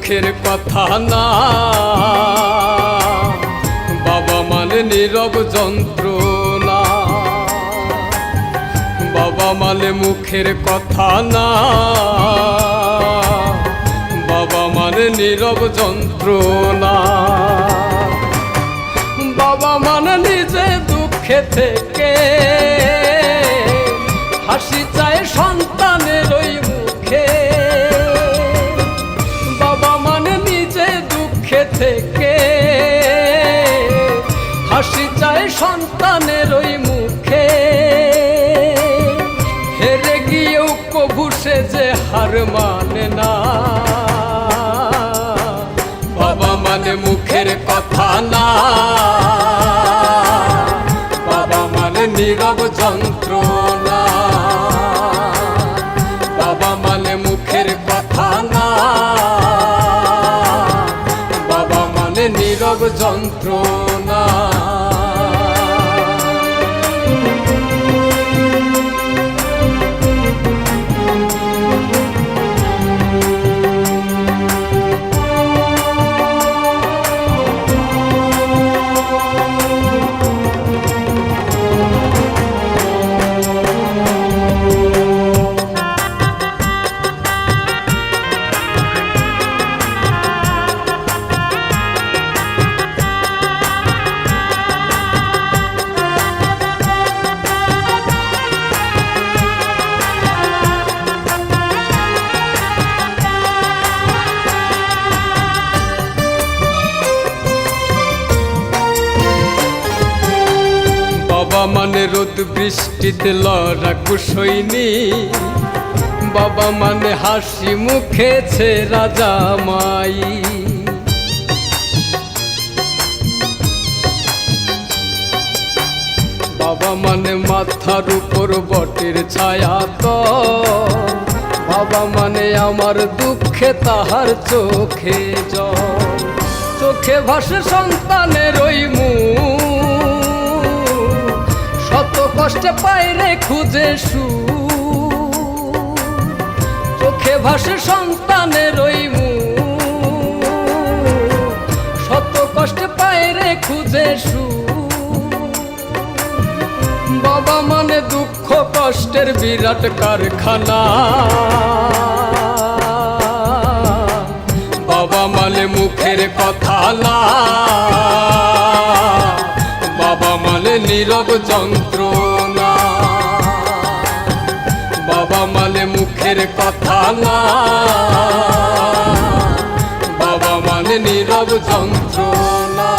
মুখের কথা না, বাবা মানে নীরব যন্ত্রণা। বাবা মানে মুখের কথা না, বাবা মানে নীরব যন্ত্রণা। বাবা মানে নিজে দুঃখে থেকে হাসি চায় সন্তানের ওই মুখে। বাবা মানে নিজে দুঃখে থেকে হাসি চায় সন্তানের ওই মুখে। হেরে গিয়েও কভু সে যে হার মানে না। বাবা মানে মুখের কথা না, বাবা মানে নীরব যন্ত্রণা। বাবা মানে মুখের কথা না, বাবা মানে নীরব যন্ত্রণা। বাবা মানে রোদ বৃষ্টিতে লড়াকু সৈনিক। বাবা মানে হাসি মুখে ছেঁড়া জামাই। বাবা মানে মাথার উপর বটের ছায়া তো। বাবা মানে আমার দুঃখে তাহার চোখে জল। চোখে ভাসে সন্তানের ওই মুখ, শত কষ্টে পাইরে খুঁজে সুখ। চোখে ভাসে সন্তানের ওই মুখ, শত কষ্টে পাইরে খুঁজে সুখ। বাবা মানে দুঃখ কষ্টের বিরাট কারখানা। বাবা মানে মুখের কথা না, বাবা মানে নীরব যন্ত্রণা। বাবা মানে মুখের কথা না, বাবা মানে নীরব যন্ত্রণা।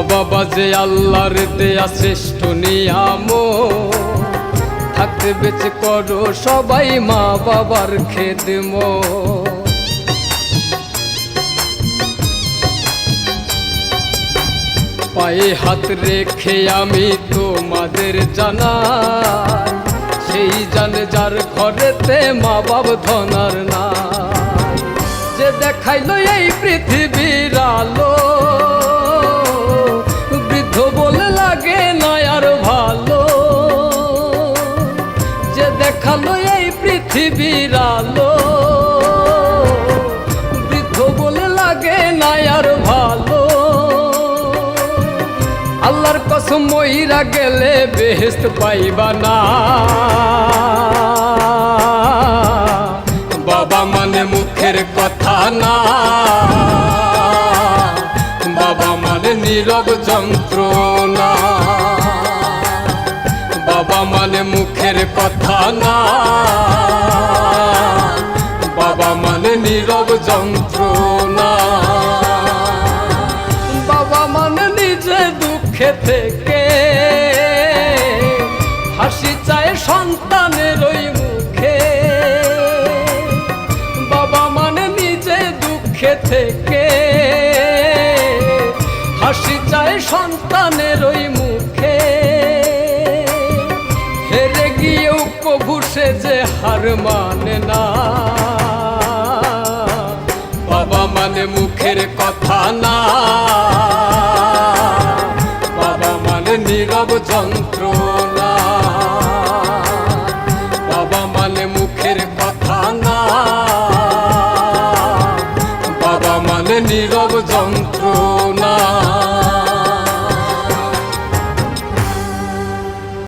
বাবা যে আল্লাহর দেয়া শ্রেষ্ঠ নিয়ামত। থাকতে বেঁচে করো সবাই মা বাবার খেদমত। পায়ে হাত রেখে আমি তোমাদের জানাই, সেই জানে যার ঘরেতে মা বাপ ধনার নাই। যে দেখাইলো এই পৃথিবীর আলো, বৃদ্ধ বলে লাগে না আর ভালো। যে দেখালো এই পৃথিবীর আলো, বৃদ্ধ বলে লাগে না আর ভালো। আল্লাহর কসম মইরা গেলে বেহেশত পাইবা না। বাবা মানে মুখের কথা না, বাবা মানে নীরব যন্ত্রণা। বাবা মানে মুখের কথা না, বাবা মানে নীরব যন্ত্রণা। সন্তানের ওই মুখে, বাবা মানে নিজে দুঃখে থেকে হাসি চায় সন্তানের ওই মুখে। হেরে গিয়েও কবু সে যে হার মানে না, বাবা মানে মুখের কথা না, বাবা মানে নীরব যন্ত্রণা।